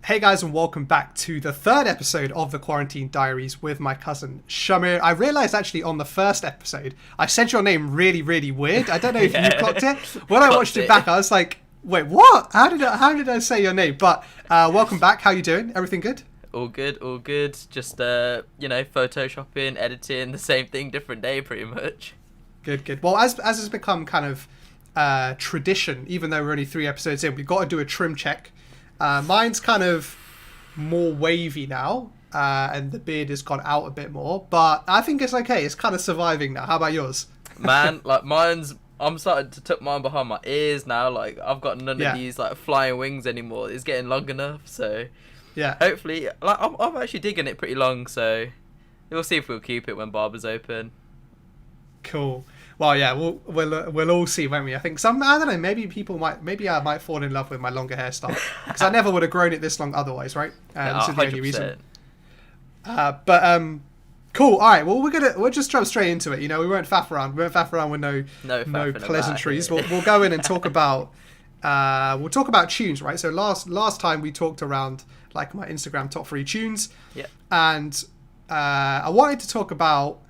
Hey guys, and welcome back to the third episode of the Quarantine Diaries with my cousin Shamir. I realised actually on the first episode, I said your name really, really weird. I don't know if you clocked it. When I watched it back, I was like, wait, what? How did I say your name? But welcome back. How you doing? Everything good? All good, all good. Just, photoshopping, editing, the same thing, different day pretty much. Good. Well, as has become kind of tradition, even though we're only 3 episodes in, we've got to do a trim check. Mine's kind of more wavy now, and the beard has gone out a bit more, but I think it's okay. It's kind of surviving now. How about yours? Man, I'm starting to tuck mine behind my ears now. Like, I've got none of these, flying wings anymore. It's getting long enough, so... Yeah. Hopefully, I'm actually digging it pretty long, so... We'll see if we'll keep it when barber's open. Cool. Well, yeah, we'll all see, won't we? I think I don't know, maybe I might fall in love with my longer hairstyle, because I never would have grown it this long otherwise, right? This is the only reason. Cool. All right. Well, we'll just jump straight into it. You know, we won't faff around. We won't faff around with no pleasantries. We'll go in and talk about tunes, right? So last time we talked around like my Instagram top 3 tunes. Yeah. And I wanted to talk about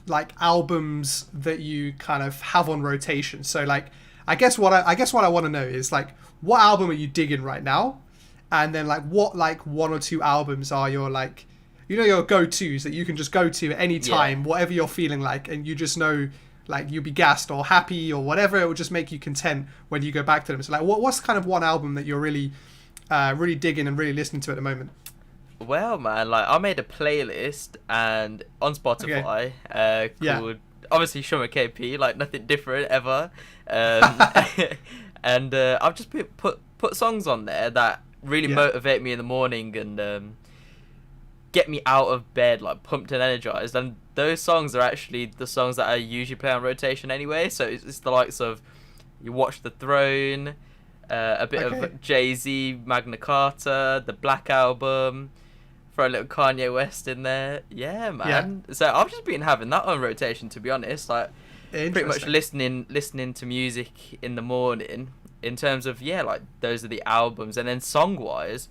like albums that you kind of have on rotation. So like, I guess what I want to know is like, what album are you digging right now? And then like, what like 1 or 2 albums are your like, you know, your go-tos that you can just go to at any time, whatever you're feeling like, and you just know like you'll be gassed or happy or whatever. It will just make you content when you go back to them. So like, what's kind of one album that you're really digging and really listening to at the moment? Well, man, like, I made a playlist and on Spotify called, obviously, Shamir KP, like, nothing different ever. And I've just put songs on there that really motivate me in the morning and get me out of bed, like, pumped and energized. And those songs are actually the songs that I usually play on rotation anyway. So it's the likes of You Watch the Throne, a bit of Jay-Z, Magna Carta, the Black Album. Throw a little Kanye West in there. Yeah, man. Yeah. So I've just been having that on rotation, to be honest. Like, pretty much listening to music in the morning. In terms of, like, those are the albums. And then song-wise,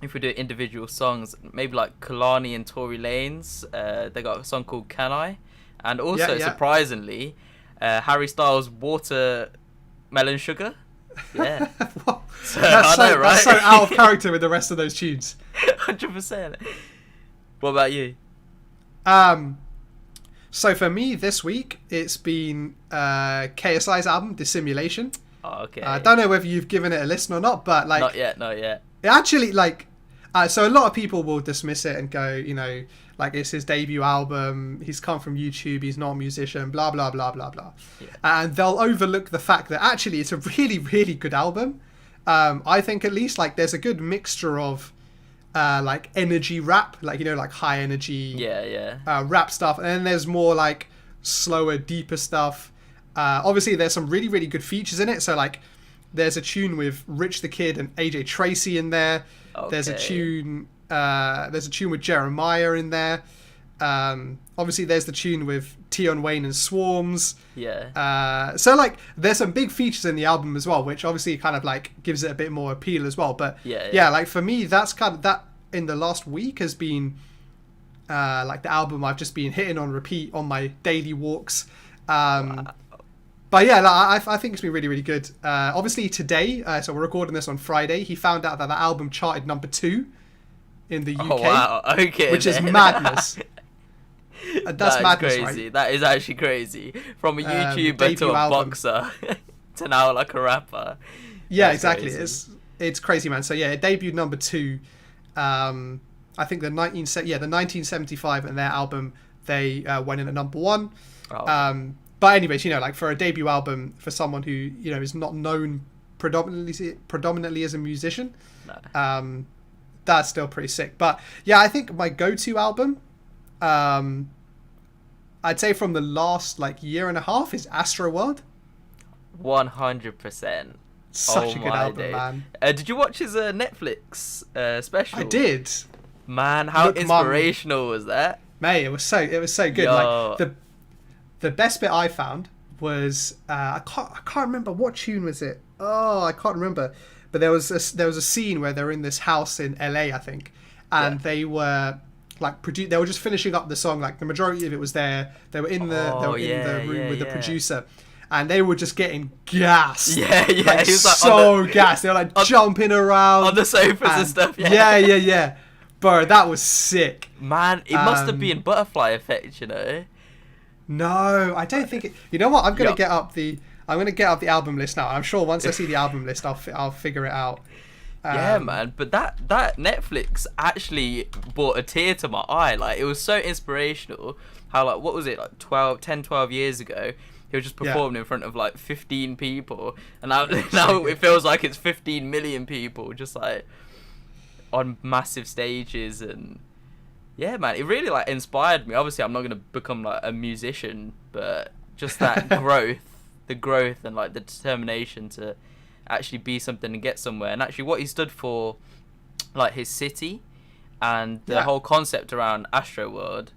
if we do individual songs, maybe like Kalani and Tory Lanez, they got a song called Can I? And also, surprisingly, Harry Styles' Watermelon Sugar. Yeah. So, that's so out of character with the rest of those tunes. 100%. What about you? So for me this week, it's been KSI's album Dissimulation. Oh, okay. I don't know whether you've given it a listen or not, but like not yet. It actually, like, so a lot of people will dismiss it and go, you know, like, it's his debut album, he's come from YouTube, he's not a musician, blah blah blah blah blah. And they'll overlook the fact that actually it's a really, really good album. I think, at least, like, there's a good mixture of like energy rap, like, you know, like high energy rap stuff, and then there's more like slower, deeper stuff. Obviously there's some really, really good features in it. So like, there's a tune with Rich the Kid and AJ Tracy in there. There's a tune with Jeremiah in there. Obviously there's the tune with Tion Wayne and Swarms. So like, there's some big features in the album as well, which obviously kind of like gives it a bit more appeal as well. But like, for me, that's kind of, that in the last week has been like the album I've just been hitting on repeat on my daily walks. But yeah, like, I think it's been really, really good. Obviously today, so we're recording this on Friday, he found out that album charted number 2 in the UK. Oh, wow. Okay, which is madness. That's madness, crazy. Right? That is actually crazy. From a YouTuber to a boxer to now like a rapper. Yeah, that's exactly. Crazy. It's crazy, man. So yeah, it debuted number 2. I think the 1975 and their album, they went in at number 1. But anyways, you know, like, for a debut album for someone who, you know, is not known predominantly as a musician, that's still pretty sick. But yeah, I think my go-to album, I'd say from the last like year and a half, is Astroworld. 100%. Such a good album, man. Did you watch his Netflix special? I did. Man, how inspirational was that? Mate, it was so good. Yo. Like, the best bit I found was I can't remember what tune was it. Oh, I can't remember. but there was a scene where they're in this house in LA, I think, and they were like they were just finishing up the song. Like the majority of it was there. They were in the room with the producer. And they were just getting gassed. Yeah. Like, he was like so gassed. They were like jumping around on the sofas and stuff. Yeah. Yeah. Bro, that was sick. Man, it must have been butterfly effect, you know. No, I don't think it. You know what? I'm gonna get up the album list now. I'm sure once I see the album list, I'll figure it out. Yeah, man. But that Netflix actually brought a tear to my eye. Like, it was so inspirational. How, like, what was it, like 12 years ago? He was just performing in front of like 15 people, and now it feels like it's 15 million people, just like on massive stages. And yeah, man, it really like inspired me. Obviously, I'm not gonna become like a musician, but just that the growth and like the determination to actually be something and get somewhere. And actually, what he stood for, like his city, and the whole concept around Astroworld.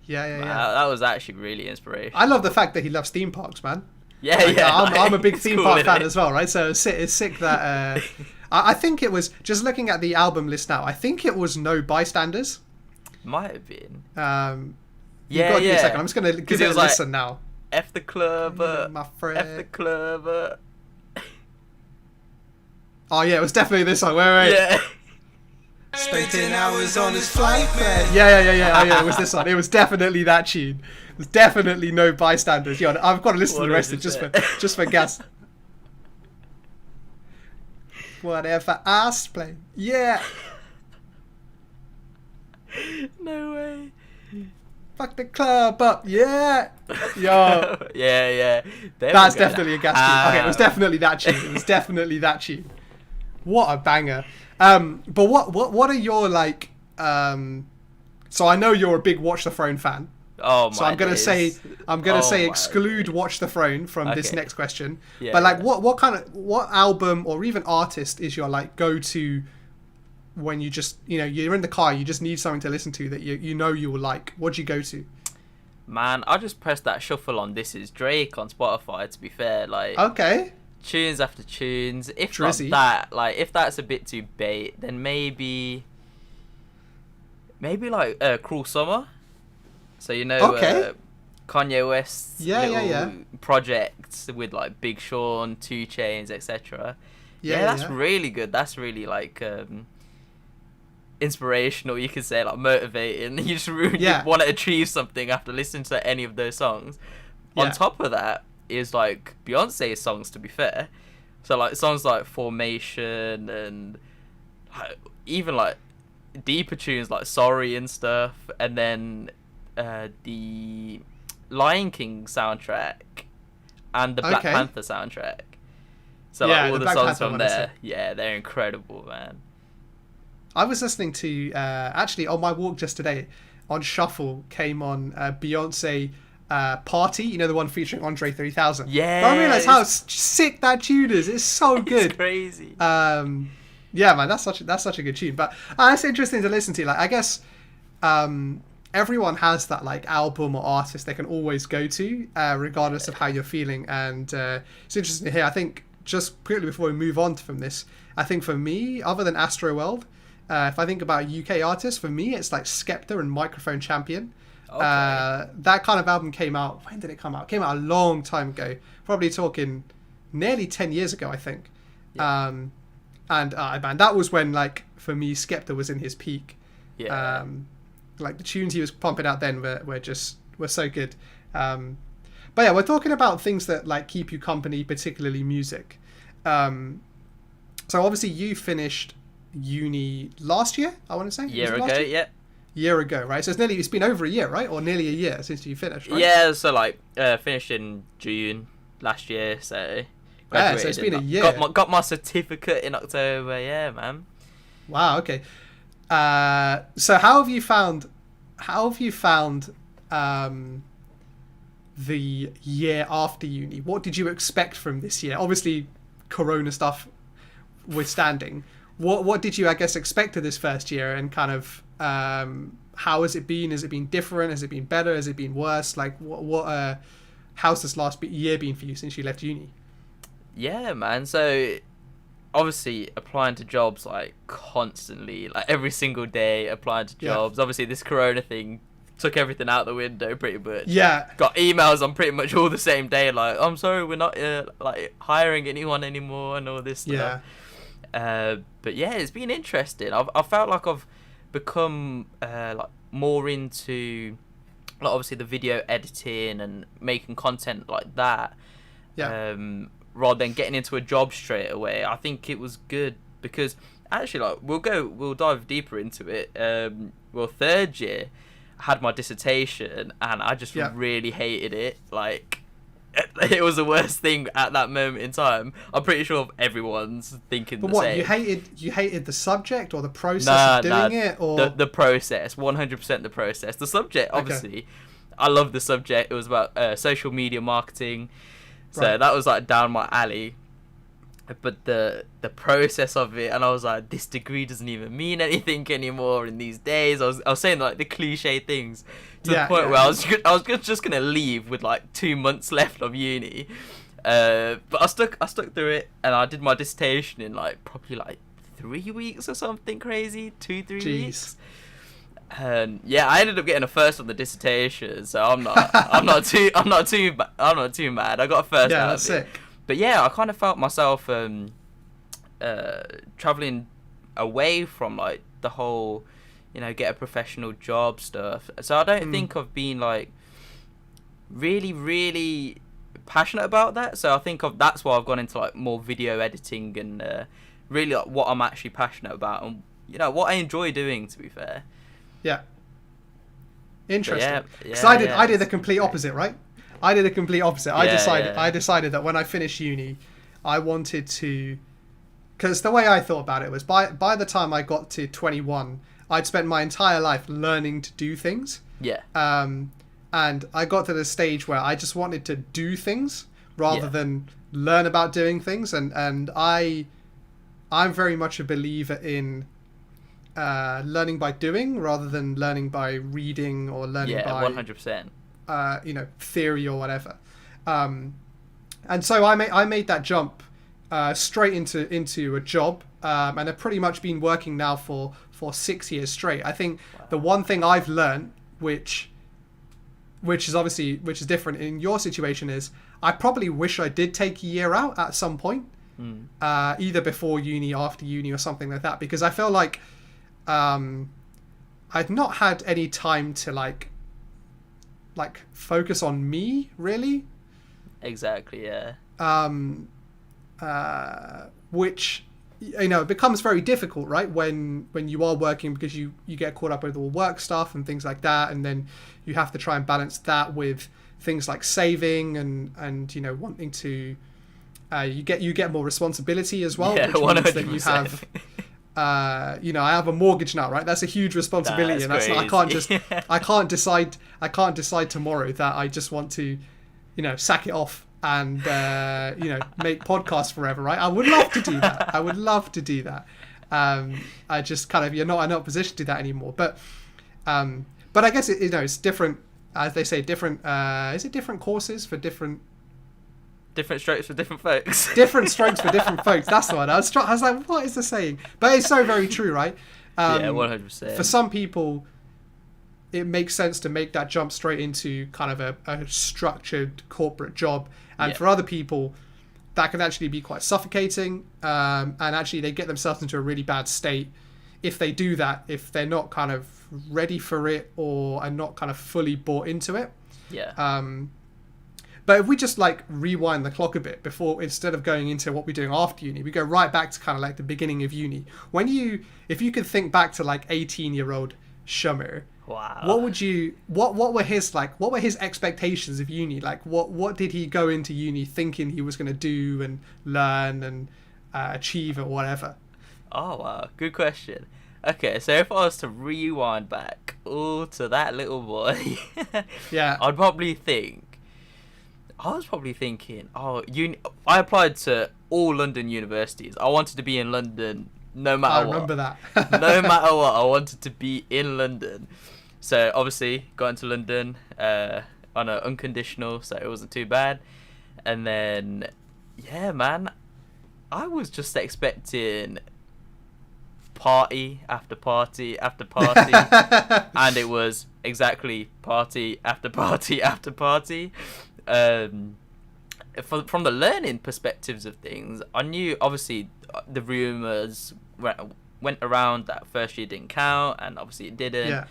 Yeah. That was actually really inspirational. I love the fact that he loves theme parks, man. Yeah. I'm a big theme park fan as well, right? So it's sick that I think it was, just looking at the album list now, I think it was No Bystanders. Might have been. You've got to give me a second. I'm just gonna give it a listen now. F the club, my friend. F the club. Oh yeah, it was definitely this song. Wait. Yeah. Spent 10 hours on his flight plan. Yeah. Oh, yeah, it was this one. It was definitely that tune. It was definitely No Bystanders. Yo, I've got to listen to the rest of it just for gas. Whatever ass play. Yeah. No way. Fuck the club up. Yeah. Yo. Yeah. That's definitely a gas tune. Okay, it was definitely that tune. What a banger. But what are your like? So I know you're a big Watch the Throne fan. Oh my. So I'm gonna say exclude Watch the Throne from this next question. Yeah, but like, what album or even artist is your like go to when you just you're in the car, you just need something to listen to that you will like? What do you go to? Man, I just pressed that shuffle on This Is Drake on Spotify. To be fair, like okay. Tunes after tunes. If Drizzy. not that, like if that's a bit too bait, then maybe like Cruel Summer. So Kanye West's projects with like Big Sean, 2 Chainz, etc. Yeah, that's really good. That's really like inspirational, you could say, like motivating. You just really want to achieve something after listening to any of those songs. On top of that is like Beyonce's songs, to be fair. So like songs like Formation and like, even like deeper tunes like Sorry and stuff, and then the Lion King soundtrack and the Black Panther soundtrack. So like all the songs from there, they're incredible, man. I was listening to actually on my walk just today on Shuffle came on Beyonce Party, the one featuring Andre 3000. Yeah, I realised how sick that tune is. It's so good. It's crazy. Yeah, man, that's such a good tune. But it's interesting to listen to. Like, I guess everyone has that like album or artist they can always go to, regardless of how you're feeling. And it's interesting to hear. I think just quickly before we move on from this, I think for me, other than Astroworld, if I think about UK artists, for me it's like Skepta and Microphone Champion. Okay. That kind of album came out. When did it come out? It came out a long time ago. Probably talking nearly 10 years ago, I think. Yeah. And man, that was when, like, for me, Skepta was in his peak. Yeah. Like the tunes he was pumping out then were so good. But yeah, we're talking about things that like keep you company, particularly music. So obviously you finished uni last year, I want to say. Year ago, right? So it's been over a year, right? Or nearly a year since you finished, right? Yeah, so like finished in June last year, so yeah, so it's been a year. Got my certificate in October, yeah, man. Wow, okay. So how have you found the year after uni? What did you expect from this year? Obviously, Corona stuff withstanding. What did you, I guess, expect of this first year, and kind of how has it been? Has it been different? Has it been better? Has it been worse? Like how's this last year been for you since you left uni? Yeah, man. So obviously applying to jobs like constantly, like every single day applying to jobs. Obviously this corona thing took everything out the window pretty much. Got emails on pretty much all the same day, like, I'm sorry, we're not like hiring anyone anymore and all this stuff. But yeah, it's been interesting. I felt like I've become like more into, like, obviously the video editing and making content like that, rather than getting into a job straight away. I think it was good because actually, like, we'll dive deeper into it. Well, third year I had my dissertation and I just really hated it. Like, it was the worst thing at that moment in time. I'm pretty sure everyone's thinking the same. But you hated the subject or the process of doing it, or the process? 100% the process. The subject, obviously, I love the subject. It was about social media marketing, so that was like down my alley. But the process of it, and I was like, this degree doesn't even mean anything anymore in these days. I was saying like the cliche things to the point where I was just gonna leave with like 2 months left of uni. But I stuck through it, and I did my dissertation in like probably like 3 weeks or something crazy, 2-3 weeks. And yeah, I ended up getting a first on the dissertation, so I'm not too mad. I got a first out of it. Sick. But yeah, I kind of felt myself traveling away from like the whole, get a professional job stuff. So I don't think I've been like really, really passionate about that. So I think that's why I've gone into like more video editing and really like what I'm actually passionate about and what I enjoy doing, to be fair. Yeah. Interesting. Because I did the complete opposite, right? I did the complete opposite. I decided that when I finished uni, I wanted to, because the way I thought about it was by the time I got to 21, I'd spent my entire life learning to do things. Yeah. And I got to the stage where I just wanted to do things rather than learn about doing things. And I'm very much a believer in learning by doing rather than learning by reading or learning by 100%. Theory or whatever. And so I made that jump straight into a job, and I've pretty much been working now for 6 years straight. I think the one thing I've learned, which is different in your situation, is I probably wish I did take a year out at some point, either before uni, after uni, or something like that, because I feel like I'd not had any time to like focus on me, really. Exactly, yeah. Which it becomes very difficult, right, when you are working, because you get caught up with all work stuff and things like that, and then you have to try and balance that with things like saving and wanting to you get more responsibility as well, which 100%. Means that you have I have a mortgage now, right? That's a huge responsibility, and that's I can't decide tomorrow that I just want to, sack it off and make podcasts forever, right? I would love to do that. I just kind of you're not in a position to do that anymore. But I guess it's different, as they say, different. Is it different courses for different? Different strokes for different folks. Different strokes for different folks. That's the one. I was like, what is the saying? But it's so very true, right? 100%. For some people, it makes sense to make that jump straight into kind of a structured corporate job. And for other people, that can actually be quite suffocating. And actually, they get themselves into a really bad state if they do that, if they're not kind of ready for it or are not kind of fully bought into it. Yeah. But if we just like rewind the clock a bit before, instead of going into what we're doing after uni, we go right back to kind of like the beginning of uni. If you could think back to like 18-year-old Shamir, wow, what were his expectations of uni? Like what did he go into uni thinking he was going to do and learn and achieve or whatever? Oh wow, good question. Okay, so if I was to rewind back all to that little boy, yeah, I was probably thinking, I applied to all London universities. I wanted to be in London no matter what. I remember that. No matter what, I wanted to be in London. So obviously got into London on an unconditional, so it wasn't too bad. And then, yeah, man, I was just expecting party after party after party, and it was exactly party after party after party. From the learning perspectives of things, I knew obviously the rumours went around that first year didn't count, and obviously it didn't.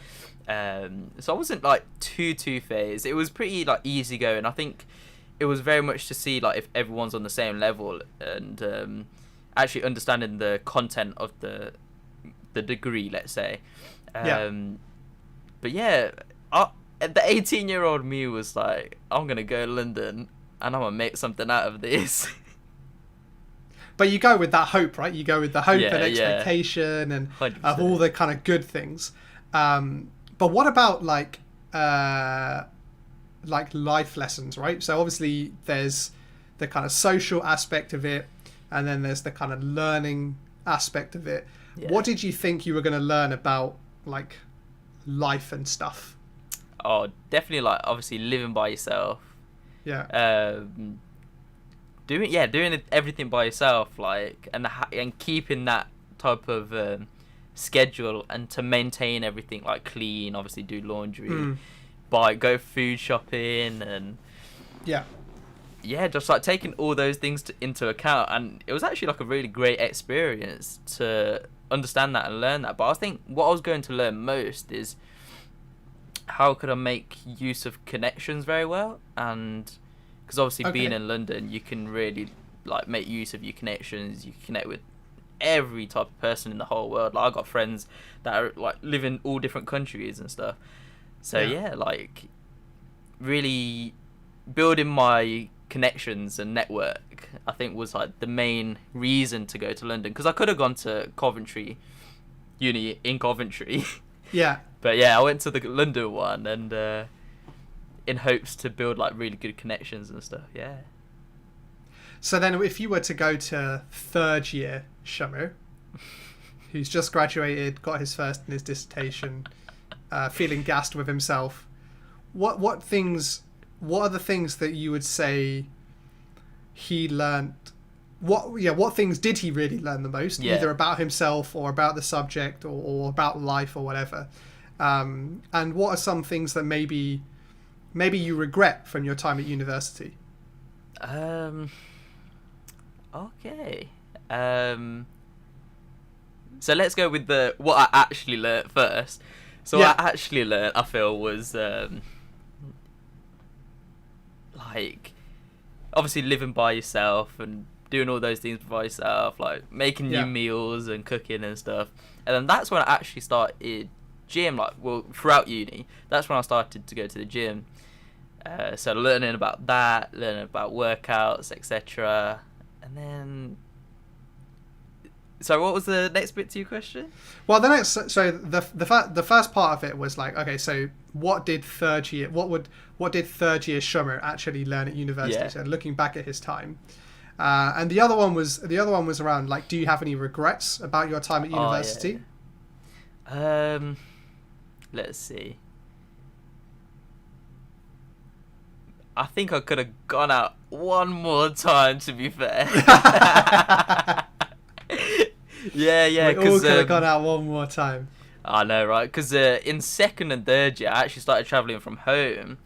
Yeah. So I wasn't like too phased. It was pretty like easy going. I think it was very much to see like if everyone's on the same level, and actually understanding the content of the degree, let's say. But yeah, the 18-year-old me was like, I'm gonna go to London and I'm gonna make something out of this. But you go with that hope, right? You go with the hope Yeah, and expectation and 100%. of all the kind of good things. But what about like life lessons, right? So obviously there's the kind of social aspect of it, and then there's the kind of learning aspect of it. Yeah. What did you think you were going to learn about like life and stuff? Oh, definitely like obviously living by yourself. Yeah. Doing everything by yourself, like, and keeping that type of schedule, and to maintain everything like clean, obviously do laundry, go food shopping, and just like taking all those things into account. And it was actually like a really great experience to understand that and learn that. But I think what I was going to learn most is how could I make use of connections very well, and because obviously being in London, you can really like make use of your connections. You can connect with every type of person in the whole world. Like, I got friends that are like live in all different countries and stuff. So like really building my connections and network, I think, was like the main reason to go to London, because I could have gone to Coventry uni in Coventry. Yeah. But yeah, I went to the London one, and in hopes to build like really good connections and stuff. Yeah. So then if you were to go to third year Shamir, who's just graduated, got his first in his dissertation, feeling gassed with himself, what are the things that you would say he learnt? What things did he really learn the most, either about himself or about the subject or about life or whatever? And what are some things that maybe you regret from your time at university? Okay. So let's go with what I actually learnt first. So what I actually learnt, I feel, was like obviously living by yourself and doing all those things by yourself, like making new meals and cooking and stuff. And then that's when I actually started gym, throughout uni. That's when I started to go to the gym. So learning about that, learning about workouts, etc. And then, so what was the next bit to your question? Well, the first part of it was like, okay, so what did third year Shamir actually learn at university? Yeah. So looking back at his time, and the other one was around like, do you have any regrets about your time at university? Let's see. I think I could have gone out one more time, to be fair. Yeah. We all could have gone out one more time. I know, right? Because in second and third year, I actually started travelling from home.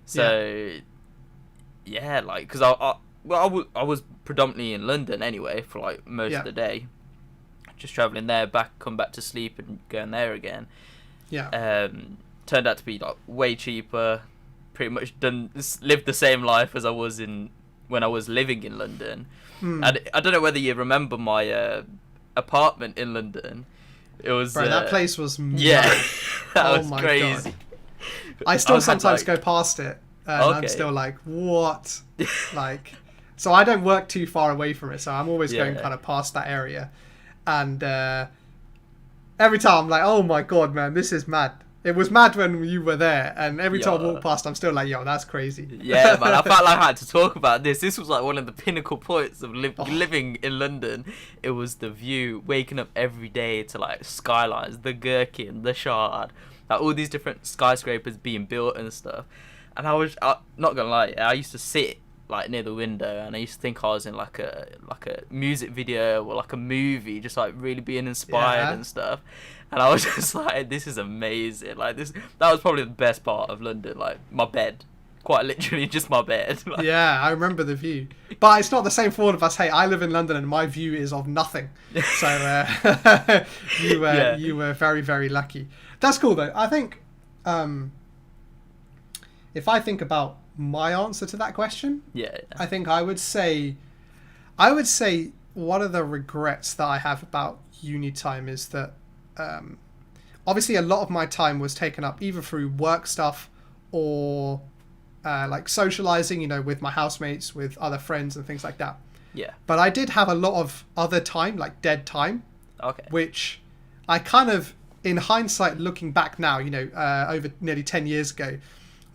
So, like, because I was predominantly in London anyway for like most of the day. Just travelling there, come back to sleep and going there again. Yeah. Turned out to be like way cheaper. Pretty much lived the same life as I was when I was living in London. And I don't know whether you remember my apartment in London. It was that place was mad. That was crazy. God. I still sometimes go past it and I'm still like, what? Like, so I don't work too far away from it, so I'm always going kind of past that area, and every time I'm like, oh my god, man, this is mad. It was mad when you were there, and every time I walk past, I'm still like, yo, that's crazy. Yeah, man, I felt like I had to talk about this. This was like one of the pinnacle points of living in London. It was the view, waking up every day to like skylines, the Gherkin, the Shard, like all these different skyscrapers being built and stuff. And I was not gonna lie, I used to sit like near the window, and I used to think I was in like a music video or like a movie, just like really being inspired and stuff. And I was just like, this is amazing. Like that was probably the best part of London. Like my bed, quite literally just my bed. Like, yeah, I remember the view, but it's not the same for all of us. Hey, I live in London and my view is of nothing. So you were very, very lucky. That's cool though. I think if I think about my answer to that question, I think I would say one of the regrets that I have about uni time is that obviously a lot of my time was taken up either through work stuff or like socializing, with my housemates, with other friends and things like that. Yeah. But I did have a lot of other time, like dead time. Okay. Which I kind of, in hindsight, looking back now, over nearly 10 years ago,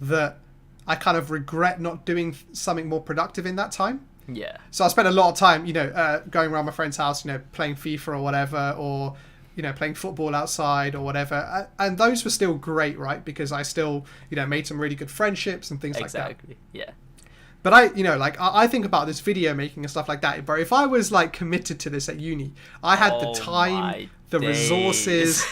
that I kind of regret not doing something more productive in that time. Yeah. So I spent a lot of time, going around my friend's house, playing FIFA or whatever, or, playing football outside or whatever. And those were still great, right? Because I still, made some really good friendships and things like that. Exactly, yeah. But I think about this video making and stuff like that, bro. If I was like committed to this at uni, I had the time, the resources.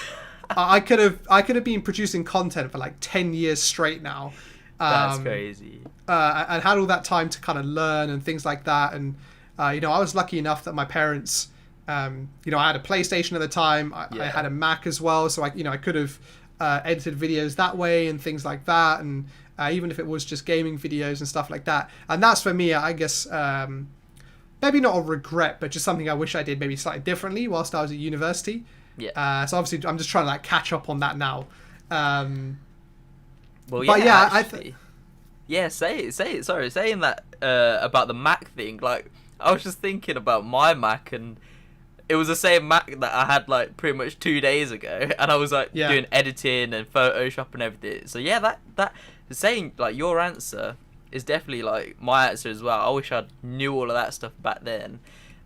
I could have been producing content for like 10 years straight now. That's crazy. And had all that time to kind of learn and things like that. And I was lucky enough that my parents, I had a PlayStation at the time. I had a Mac as well, so I could have edited videos that way and things like that. And even if it was just gaming videos and stuff like that. And that's for me, I guess, maybe not a regret, but just something I wish I did maybe slightly differently whilst I was at university. Yeah. So obviously I'm just trying to like catch up on that now. Well, but say it. Sorry, saying that about the Mac thing. Like, I was just thinking about my Mac, and it was the same Mac that I had like pretty much 2 days ago, and I was like doing editing and Photoshop and everything. So yeah, that saying like your answer is definitely like my answer as well. I wish I knew all of that stuff back then,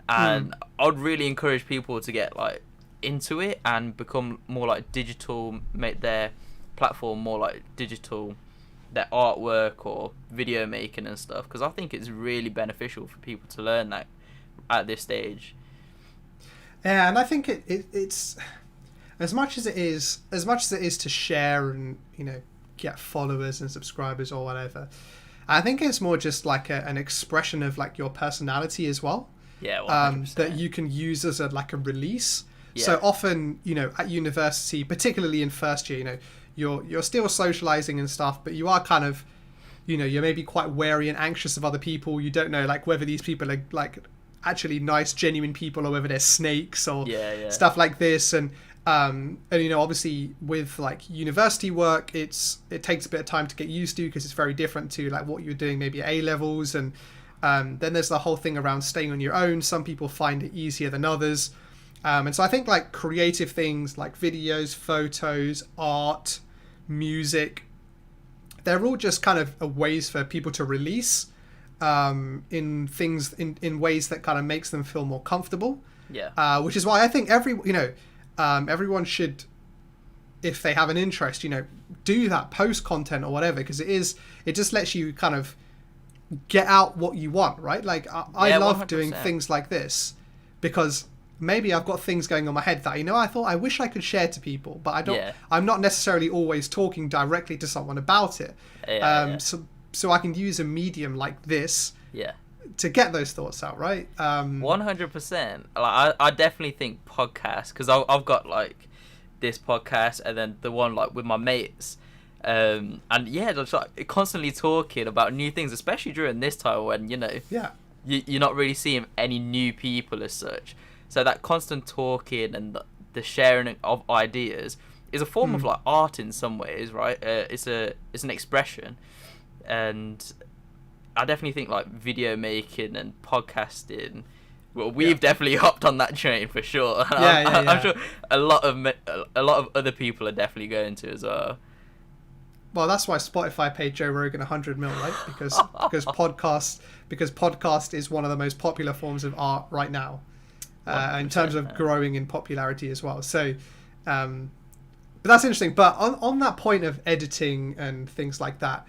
and I'd really encourage people to get like into it and become more like digital, make their platform more like digital, their artwork or video making and stuff, because I think it's really beneficial for people to learn that at this stage. Yeah, and I think it's as much as it is to share and get followers and subscribers or whatever. I think it's more just like an expression of like your personality as well. Yeah, 100%. That you can use as a release. Yeah. So often, at university, particularly in first year, you're still socializing and stuff, but you are kind of, you're maybe quite wary and anxious of other people. You don't know like whether these people are like actually nice, genuine people, or whether they're snakes or stuff like this. And obviously with like university work, it takes a bit of time to get used to, because it's very different to like what you're doing maybe at A levels. And then there's the whole thing around staying on your own. Some people find it easier than others. And so I think like creative things like videos, photos, art, music, they're all just kind of ways for people to release in things in ways that kind of makes them feel more comfortable. Yeah. Which is why I think everyone should, if they have an interest, do that, post content or whatever, because it just lets you kind of get out what you want, right? Like I love 100%. doing things like this because maybe I've got things going on in my head that I thought I wish I could share to people, but I don't. Yeah. I'm not necessarily always talking directly to someone about it. So I can use a medium like this. Yeah. To get those thoughts out, right? 100%. Like I definitely think podcasts, because I've got like this podcast and then the one like with my mates, and just like constantly talking about new things, especially during this time when you're not really seeing any new people as such. So that constant talking and the sharing of ideas is a form of like art in some ways, right? It's an expression, and I definitely think like video making and podcasting. Well, we've definitely hopped on that train for sure. I'm sure a lot of other people are definitely going to as well. Well, that's why Spotify paid Joe Rogan $100 million, right? Because podcast is one of the most popular forms of art right now. In terms of growing in popularity as well. So, but that's interesting. But on that point of editing and things like that,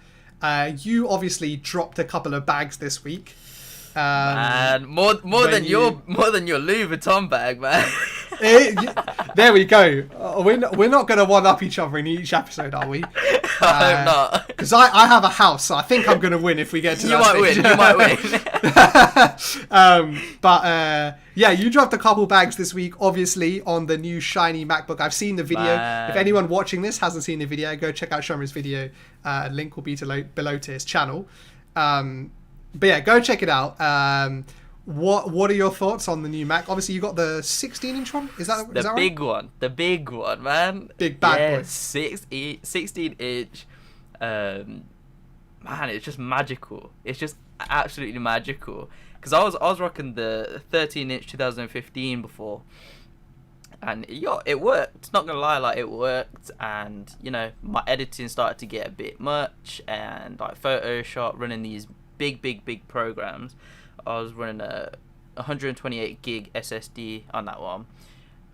You obviously dropped a couple of bags this week. And more than your Louis Vuitton bag, man. There we go. We're not going to one up each other in each episode, are we? I hope not. Because I have a house, so I think I'm going to win if we get to that stage. You might win. But you dropped a couple bags this week, obviously, on the new shiny MacBook. I've seen the video. Man. If anyone watching this hasn't seen the video, go check out Shamir's video. Link will be below to his channel. But yeah, go check it out. What are your thoughts on the new Mac? Obviously, you got the 16-inch one. Is that the right? big one, man? Big bad boy. 16-inch. Man, it's just magical. It's just absolutely magical. Because I was rocking the 13-inch 2015 before, and it worked. Not gonna lie, like it worked. And my editing started to get a bit much, and like Photoshop, running these big programs. I was running a 128 gig SSD on that one,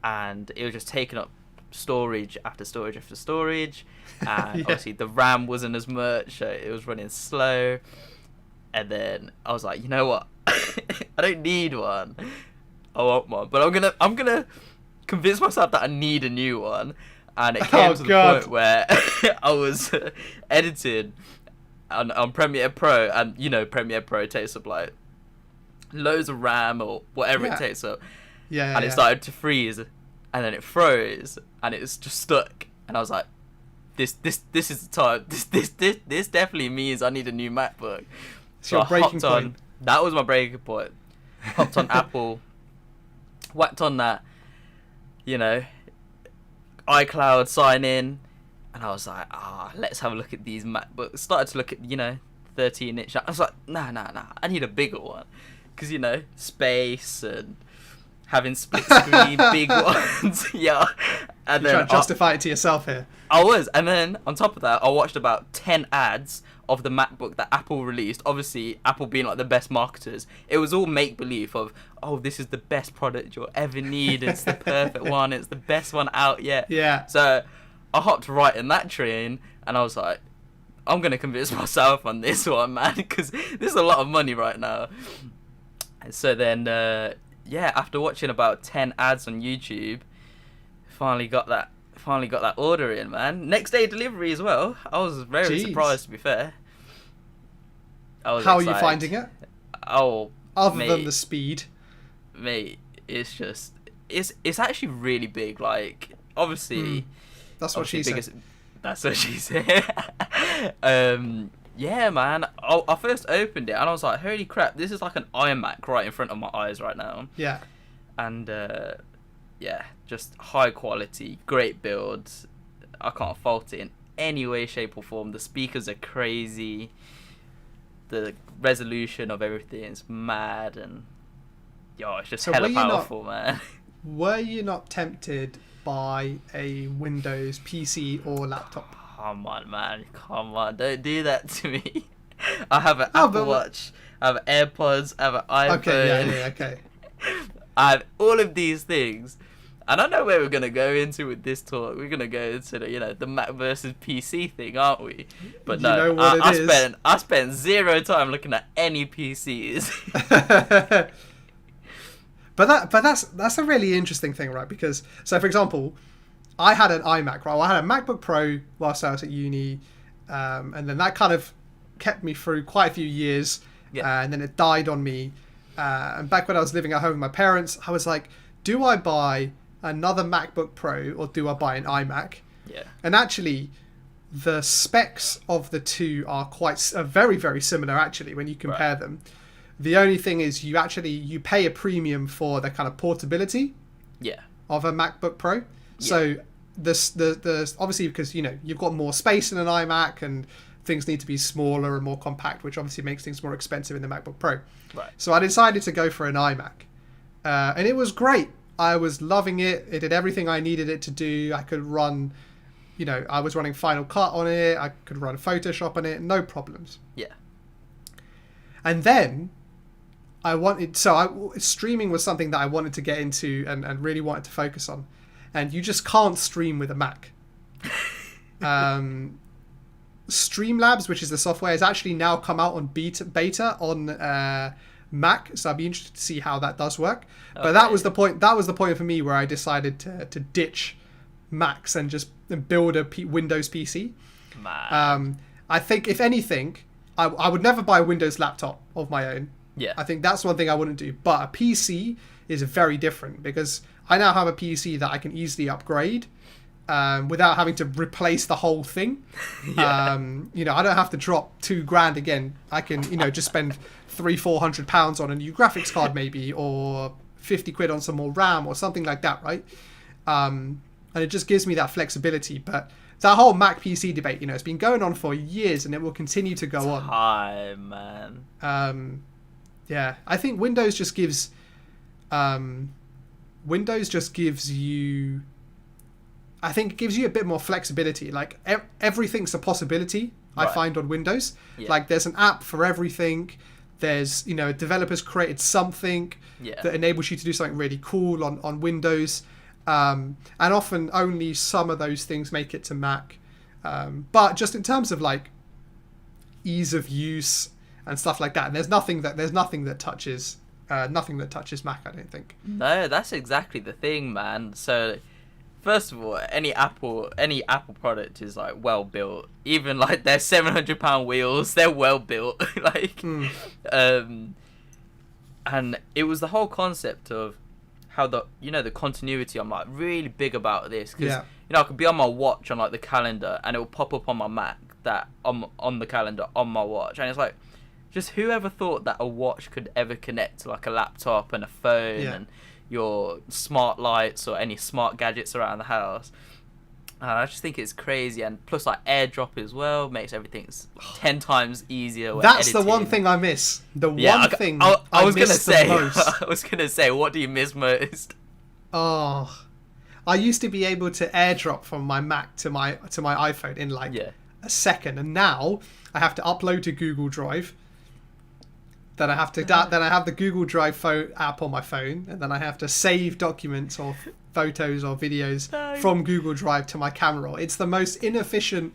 and it was just taking up storage after storage after storage, and obviously the RAM wasn't as much, so it was running slow. And then I was like, you know what, I don't need one, I want one, but I'm gonna convince myself that I need a new one. And it came to the point where I was editing on Premiere Pro, and Premiere Pro takes up like loads of RAM or whatever it takes up, and it started to freeze, and then it froze, and it's just stuck. And I was like, this is the time. This definitely means I need a new MacBook. So I hopped on. That was my breaking point. Hopped on Apple, whacked on that, iCloud sign in. And I was like, let's have a look at these MacBooks. Started to look at, 13-inch. I was like, nah, I need a bigger one. Because, space and having split screen, big ones. Yeah. And You're trying to justify it to yourself here. I was. And then, on top of that, I watched about 10 ads of the MacBook that Apple released. Obviously, Apple being like the best marketers. It was all make-believe of, this is the best product you'll ever need. It's the perfect one. It's the best one out yet. Yeah. So I hopped right in that train, and I was like, I'm going to convince myself on this one, man, because this is a lot of money right now. And so then, after watching about 10 ads on YouTube, finally got that order in, man. Next day delivery as well. I was very surprised, to be fair. How are you finding it? Other than the speed. Mate, it's just, it's actually really big. Like, obviously... That's what she said. That's what she said. Yeah, man. I first opened it and I was like, holy crap, this is like an iMac right in front of my eyes right now. Yeah. And, just high quality, great build. I can't fault it in any way, shape or form. The speakers are crazy. The resolution of everything is mad. And, it's just hella powerful, man. Were you not tempted by a Windows PC or laptop? Come on, man. Come on. Don't do that to me. I have an Apple Watch. I have AirPods. I have an iPhone. Okay. I have all of these things. And I know where we're going to go into with this talk. We're going to go into the Mac versus PC thing, aren't we? But no, I spent zero time looking at any PCs. But that's a really interesting thing, right? Because, so for example, I had an iMac, right? I had a MacBook Pro whilst I was at uni, and then that kind of kept me through quite a few years, and then it died on me. And back when I was living at home with my parents, I was like, do I buy another MacBook Pro or do I buy an iMac? Yeah. And actually, the specs of the two are very, very similar, actually, when you compare them. The only thing is you pay a premium for the kind of portability of a MacBook Pro. So the obviously, because you've got more space in an iMac and things need to be smaller and more compact, which obviously makes things more expensive in the MacBook Pro. Right. So I decided to go for an iMac, and it was great. I was loving it. It did everything I needed it to do. I could run, I was running Final Cut on it. I could run Photoshop on it, no problems. Yeah. And then streaming was something that I wanted to get into and really wanted to focus on. And you just can't stream with a Mac. Streamlabs, which is the software, has actually now come out on beta on Mac, so I'd be interested to see how that does work. But that was the point. That was the point for me where I decided to ditch Macs and just build a Windows PC. I think if anything, I would never buy a Windows laptop of my own. Yeah. I think that's one thing I wouldn't do. But a PC is very different because I now have a PC that I can easily upgrade without having to replace the whole thing. Yeah. You know, I don't have to drop $2,000 again. I can, you know, just spend £300-400 on a new graphics card maybe, or 50 quid on some more RAM or something like that, right? And it just gives me that flexibility. But that whole Mac PC debate, you know, it's been going on for years and it will continue to go on. Time, man. Yeah, I think Windows just gives you, I think it gives you a bit more flexibility. Like everything's a possibility. Right. I find on Windows, like there's an app for everything. There's, you know, developers created something that enables you to do something really cool on Windows. And often only some of those things make it to Mac. But just in terms of like ease of use and stuff like that, and there's nothing that touches Mac, I don't think. No, that's exactly the thing, man. So first of all, any Apple product is like well built. Even like their £700 wheels, they're well built. Like, and it was the whole concept of how the continuity. I'm like really big about this because you know I could be on my watch on like the calendar and it will pop up on my Mac that I'm on the calendar on my watch, and it's like, just whoever thought that a watch could ever connect to like a laptop and a phone and your smart lights or any smart gadgets around the house. I just think it's crazy, and plus like AirDrop as well makes everything 10 times easier when That's editing. the one thing I miss. I was gonna say, what do you miss most? Oh, I used to be able to AirDrop from my Mac to my iPhone in like a second, and now I have to upload to Google Drive. Then I have the Google Drive app on my phone, and then I have to save documents or photos or videos from Google Drive to my camera roll. It's the most inefficient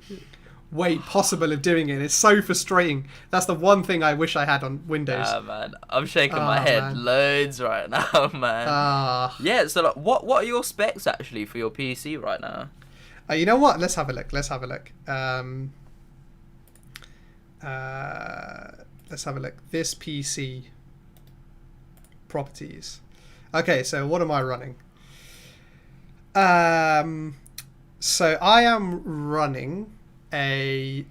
way possible of doing it. It's so frustrating. That's the one thing I wish I had on Windows. Man, I'm shaking my head loads right now, man. Yeah, so like, what are your specs actually for your PC right now? You know what? Let's have a look. Let's have a look. This PC properties. Okay, so what am I running? So I am running a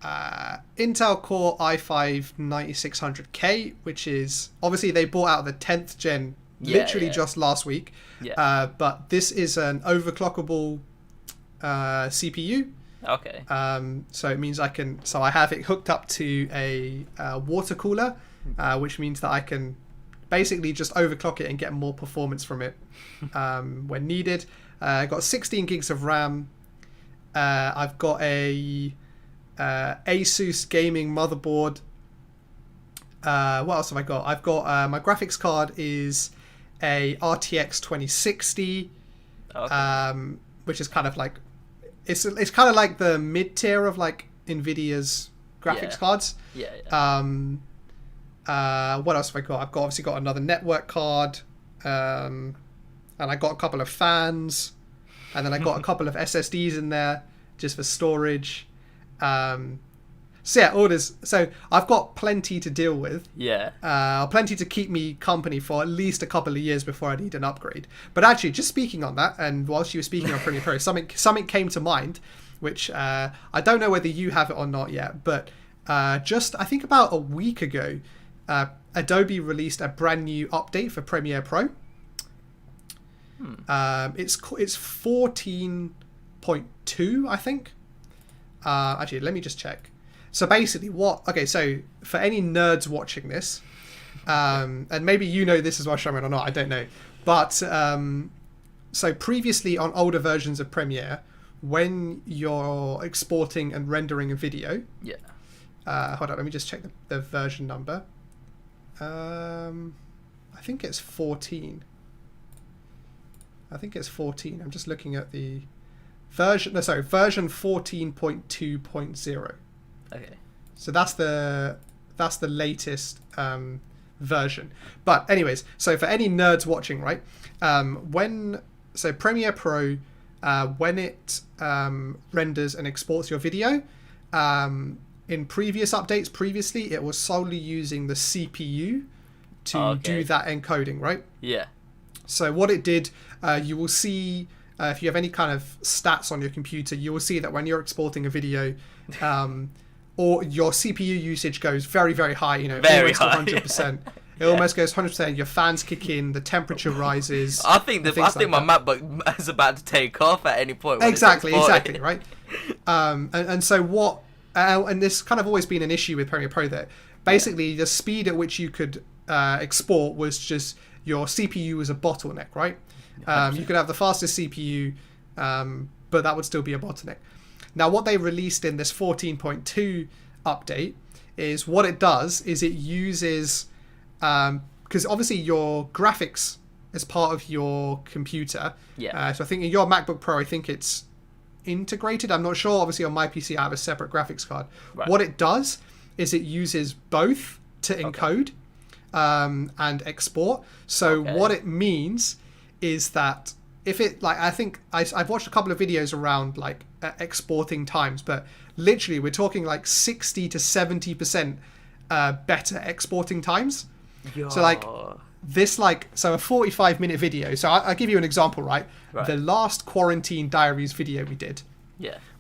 Intel Core i5 9600K, which is obviously they brought out the 10th gen literally just last week. But this is an overclockable CPU. Okay. So it means I have it hooked up to a water cooler, which means that I can basically just overclock it and get more performance from it when needed. I've got 16 gigs of RAM. I've got a Asus gaming motherboard. What else have I got? I've got my graphics card is a RTX 2060, which is kind of like it's kind of like the mid tier of like Nvidia's graphics cards. What else have I got? I've obviously got another network card, and I got a couple of fans, and then I got a couple of SSDs in there just for storage. So I've got plenty to deal with. Plenty to keep me company for at least a couple of years before I need an upgrade. But actually, just speaking on that, and whilst you were speaking on Premiere Pro, something came to mind, which I don't know whether you have it or not yet, but just I think about a week ago, Adobe released a brand new update for Premiere Pro. It's 14.2, I think. Actually, let me just check. So basically, so for any nerds watching this, and maybe you know this as well, Shamir, or not, I don't know. But so previously on older versions of Premiere, when you're exporting and rendering a video, hold on, let me just check the version number. I think it's 14. I'm just looking at the version 14.2.0. Okay. So that's the latest version. But anyways, so for any nerds watching, right? Premiere Pro, when it renders and exports your video, in previous updates, previously it was solely using the CPU to do that encoding, right? Yeah. So what it did, you will see if you have any kind of stats on your computer, you will see that when you're exporting a video, or your CPU usage goes very, very high, you know, very almost high. 100%. It almost goes 100%. Your fans kick in, the temperature rises. I think my MacBook is about to take off at any point. Exactly, right? And so what? And this kind of always been an issue with Premiere Pro, that basically the speed at which you could export was just your CPU was a bottleneck, right? You could have the fastest CPU, but that would still be a bottleneck. Now, what they released in this 14.2 update is what it does is it uses, because obviously your graphics is part of your computer. Yeah. So I think in your MacBook Pro, I think it's integrated. I'm not sure. Obviously on my PC, I have a separate graphics card. Right. What it does is it uses both to encode and export. So what it means is that if it, like, I think I've watched a couple of videos around like exporting times, but literally we're talking like 60 to 70% better exporting times. Yo. So like this, like, so a 45-minute video. So I'll give you an example, right? The last Quarantine Diaries video we did,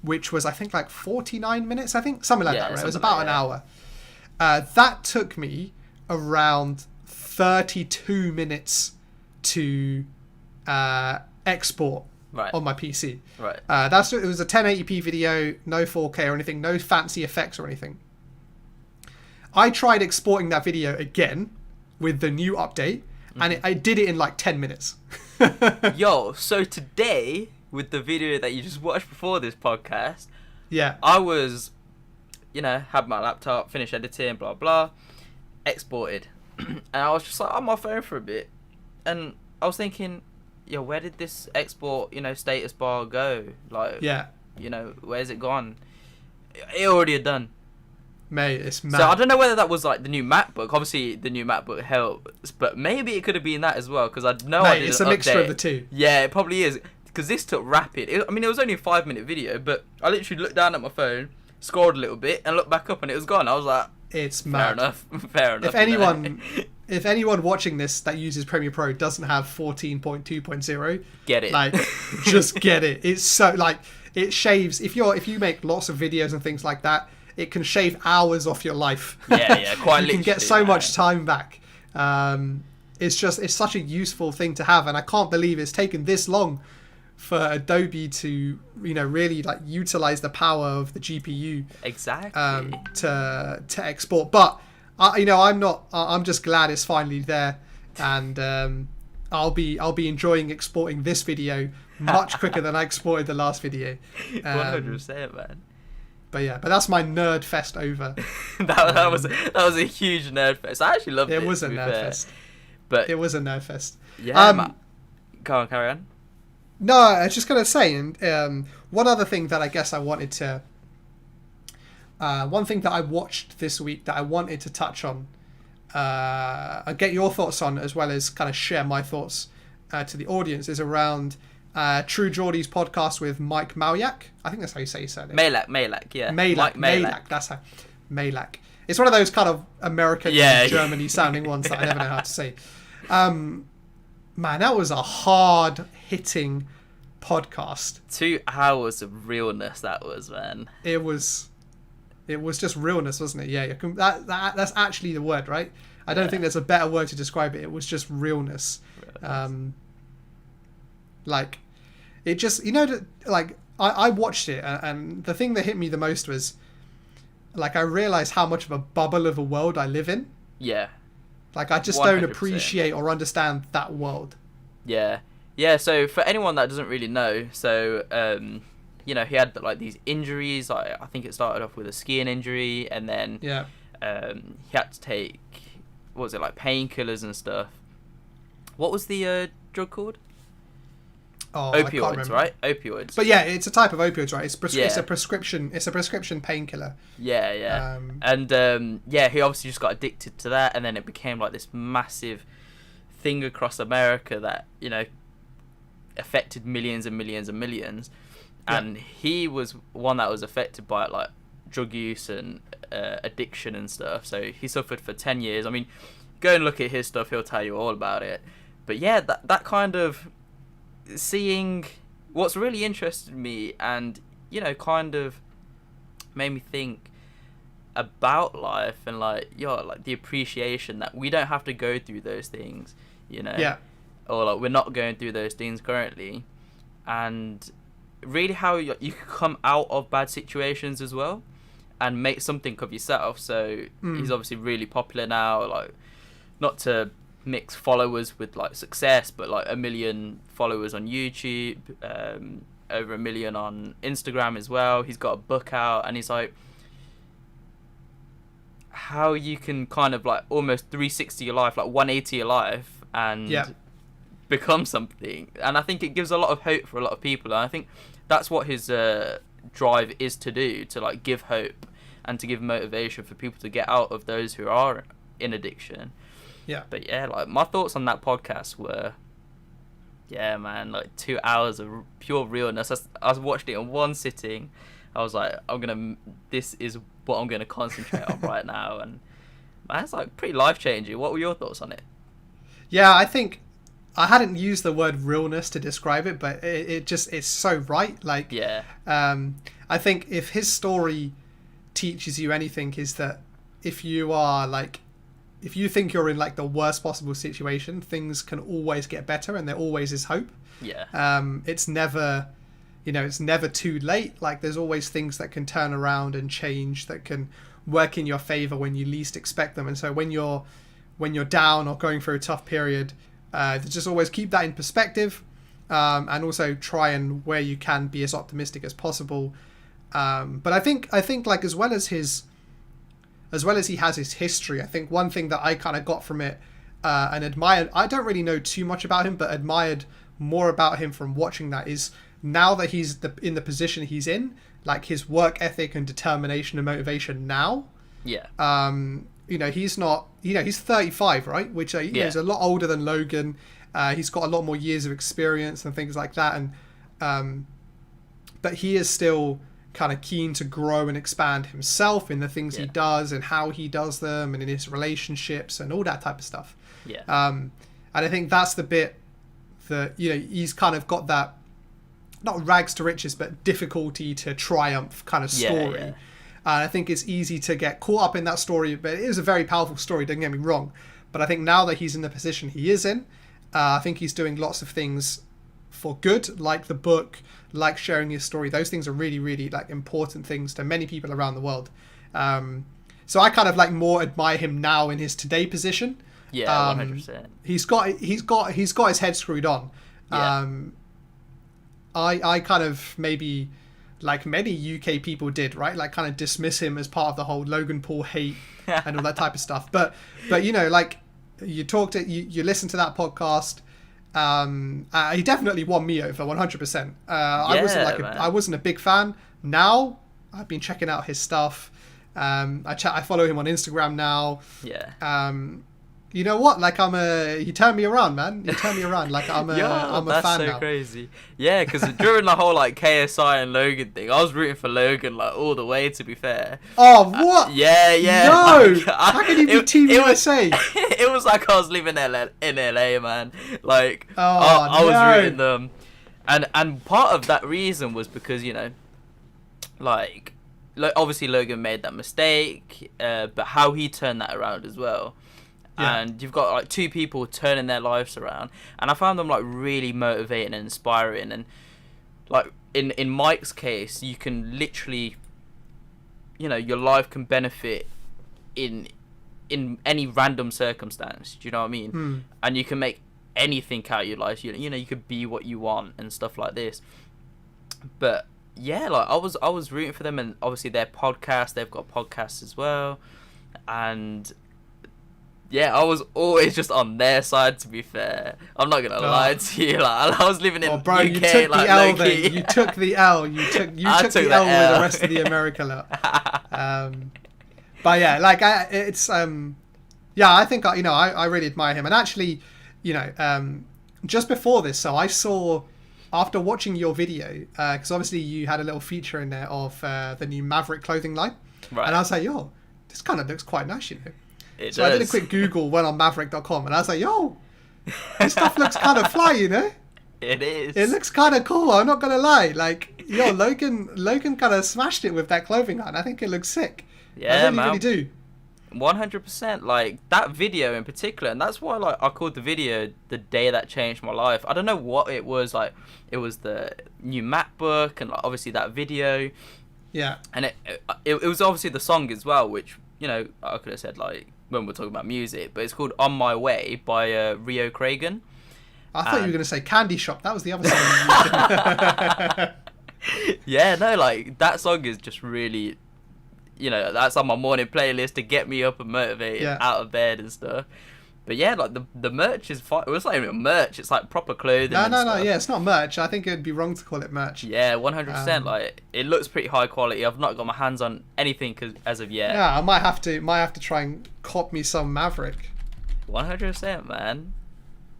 which was I think like 49 minutes, I think, something like that, right? It was about an hour. That took me around 32 minutes to export on my PC. Right. It was a 1080p video, no 4K or anything, no fancy effects or anything. I tried exporting that video again with the new update, and I did it in like 10 minutes. Yo, so today, with the video that you just watched before this podcast, I was, had my laptop, finished editing, blah, blah, exported. And I was just like on my phone for a bit, and I was thinking, yo, where did this export, status bar go? Like, where's it gone? It already had done. Mate, it's mad. So I don't know whether that was like the new MacBook. Obviously, the new MacBook helps, but maybe it could have been that as well, because I know I did it's a mixture of the two. Yeah, it probably is, because this took rapid. It was only a 5-minute video, but I literally looked down at my phone, scrolled a little bit, and looked back up, and it was gone. I was like, it's mad. Fair enough. If anyone watching this that uses Premiere Pro doesn't have 14.2.0, get it. Like, just get it. It's so, like, it shaves. If you make lots of videos and things like that, it can shave hours off your life. Yeah, quite literally. You can get so much time back. It's such a useful thing to have, and I can't believe it's taken this long for Adobe to, really like utilize the power of the GPU. Exactly. To export, but I'm just glad it's finally there, and I'll be enjoying exporting this video much quicker than I exported the last video. 100%, man. But that's my nerd fest over. that was a huge nerd fest. I actually loved it. It was a nerd fest. But it was a nerd fest. Yeah. Go on, carry on. No, I was just gonna say, and one other thing that I guess I wanted to. One thing that I watched this week that I wanted to touch on, get your thoughts on, as well as kind of share my thoughts to the audience, is around True Geordie's podcast with Mike Majlak. I think that's how you say his surname. Majlak, yeah. Majlak. That's how. Majlak. It's one of those kind of American, Germany sounding ones that I never know how to say. Man, that was a hard-hitting podcast. 2 hours of realness, that was, man. It was just realness, wasn't it? Yeah, that's actually the word, right? I don't think there's a better word to describe it. It was just realness. Like, it just, like, I watched it, and the thing that hit me the most was, like, I realized how much of a bubble of a world I live in. Yeah. Like, I just 100%. Don't appreciate or understand that world. Yeah. Yeah, so for anyone that doesn't really know, so, he had, like, these injuries. I think it started off with a skiing injury, and then he had to take, what was it, like, painkillers and stuff. What was the drug called? Oh, I can't opioids, remember. right? Opioids. But yeah, it's a type of opioids, right? It's Yeah. it's a prescription painkiller. Yeah. And he obviously just got addicted to that, and then it became like this massive thing across America that, you know, affected millions and millions and millions. And he was one that was affected by like drug use and addiction and stuff. So he suffered for 10 years. I mean, go and look at his stuff, he'll tell you all about it. But yeah, that kind of seeing what's really interested me and, you know, kind of made me think about life and like the appreciation that we don't have to go through those things, you know, or like we're not going through those things currently, and really how you can come out of bad situations as well and make something of yourself. So he's obviously really popular now, like, not to mix followers with like success, but like 1 million followers on YouTube, over 1 million on Instagram as well. He's got a book out, and he's like, how you can kind of like almost 360 your life, like 180 your life, and become something. And I think it gives a lot of hope for a lot of people, and I think that's what his drive is to do, to like give hope and to give motivation for people to get out of those who are in addiction. But yeah, like my thoughts on that podcast were, yeah, man, like 2 hours of pure realness. I watched it in one sitting. I was like, this is what I'm gonna concentrate on right now, and man, it's like pretty life changing. What were your thoughts on it? Yeah, I think I hadn't used the word realness to describe it, but it's so right. Like, I think if his story teaches you anything, is that if you think you're in like the worst possible situation, things can always get better, and there always is hope. It's never, it's never too late. Like, there's always things that can turn around and change, that can work in your favor when you least expect them. And so when you're down or going through a tough period, just always keep that in perspective, and also try and, where you can, be as optimistic as possible. But I think like, as well as he has his history, I think one thing that I kind of got from it, and admired, I don't really know too much about him, but admired more about him from watching that, is now that he's in the position he's in, like his work ethic and determination and motivation now. He's not, he's 35, right? Which is a lot older than Logan. He's got a lot more years of experience and things like that. And but he is still kind of keen to grow and expand himself in the things he does and how he does them, and in his relationships and all that type of stuff. And I think that's the bit that, he's kind of got that, not rags to riches, but difficulty to triumph kind of story. And I think it's easy to get caught up in that story, but it is a very powerful story, don't get me wrong. But I think now that he's in the position he is in, I think he's doing lots of things for good, like the book, like sharing his story. Those things are really, really like important things to many people around the world. So I kind of like more admire him now in his today position. 100%. He's got his head screwed on. I kind of, maybe like many UK people did, right? Like, kind of dismiss him as part of the whole Logan Paul hate and all that type of stuff. But like, you listen to that podcast. He definitely won me over 100%. I wasn't a big fan. Now I've been checking out his stuff. I follow him on Instagram now. You know what? Like, he turned me around, man. He turned me around. Like, I'm a fan now. That's so crazy. Yeah, because during the whole like KSI and Logan thing, I was rooting for Logan like all the way, to be fair. Oh, what? No! Like, how can you be Team USA? It was like I was living in LA, man. Like, I was rooting them. And part of that reason was because, like obviously Logan made that mistake, but how he turned that around as well. And you've got like two people turning their lives around, and I found them like really motivating and inspiring. And like in Mike's case, you can literally, your life can benefit in any random circumstance. Do you know what I mean? And you can make anything out of your life. You could be what you want and stuff like this. But yeah, like I was rooting for them, and obviously their podcast, they've got podcasts as well, and Yeah, I was always just on their side. To be fair, I'm not gonna lie to you. Like, I was living in bro, UK. you took like, the L. low-key. Then you took the L. You took the L with the rest of the America lot. But yeah, like it's yeah, I think I really admire him. And actually, just before this, so I saw after watching your video, because obviously you had a little feature in there of the new Maverick clothing line, Right. and I was like, yo, this kind of looks quite nice, It So does. I did a quick Google, went on Maverick.com, and I was like, yo, this stuff looks kind of fly, It is. It looks kind of cool. I'm not gonna lie. Like, yo, Logan kind of smashed it with that clothing line. I think it looks sick. Yeah, I man. really do. 100%. Like, that video in particular, and that's why, like, I called the video the day that changed my life. I don't know what it was. Like, it was the new MacBook and, like, obviously that video. Yeah. And it was obviously the song as well, which, I could have said, like, when we're talking about music, but it's called On My Way by Rio Cragen. I thought you were going to say Candy Shop. That was the other song you mentioned. Yeah, no, like, that song is just really, that's on my morning playlist to get me up and motivated out of bed and stuff. But yeah, like, the merch is fine. It was not even merch. It's like proper clothing. No, stuff. yeah, it's not merch. I think it would be wrong to call it merch. Yeah, 100%. Like, it looks pretty high quality. I've not got my hands on anything as of yet. Yeah, I might have to try and cop me some Maverick. 100%, man.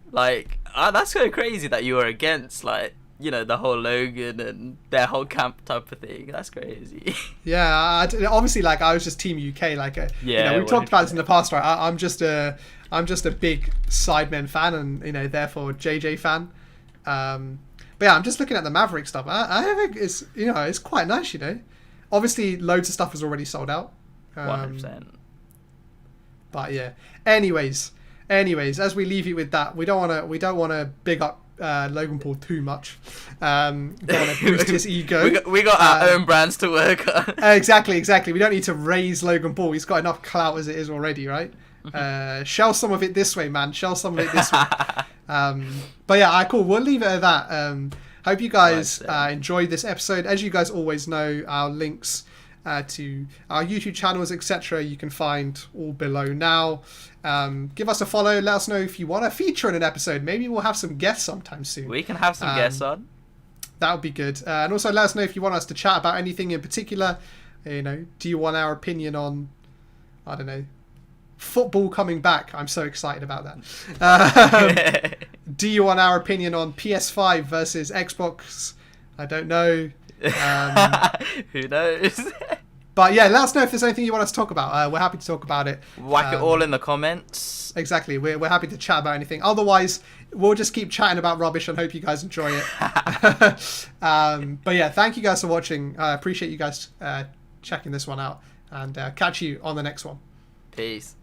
Like, that's so crazy that you were against, like, the whole Logan and their whole camp type of thing. That's crazy. Yeah, obviously, like, I was just Team UK. Like, we've talked about this in the past, right? I'm just a big Sidemen fan, and therefore JJ fan. But yeah, I'm just looking at the Maverick stuff. I think it's it's quite nice. Obviously, loads of stuff is already sold out. 100%. But yeah. Anyways, as we leave you with that, we don't want to big up Logan Paul too much. Don't want to boost his ego. We got our own brands to work on. Exactly. We don't need to raise Logan Paul. He's got enough clout as it is already, right? Shell some of it this way, man. Shell some of it this way. But yeah, cool. We'll leave it at that. Hope you guys enjoyed this episode. As you guys always know, our links to our YouTube channels, etc., you can find all below now. Give us a follow. Let us know if you want to feature in an episode. Maybe we'll have some guests sometime soon. We can have some guests on. That would be good. And also let us know if you want us to chat about anything in particular. Do you want our opinion on, I don't know, football coming back? I'm so excited about that. Do you want our opinion on PS5 versus Xbox? I don't know. Who knows? But yeah, let us know if there's anything you want us to talk about. We're happy to talk about it. Whack it all in the comments. Exactly. We're happy to chat about anything. Otherwise, we'll just keep chatting about rubbish and hope you guys enjoy it. But yeah, thank you guys for watching. I appreciate you guys checking this one out. And catch you on the next one. Peace.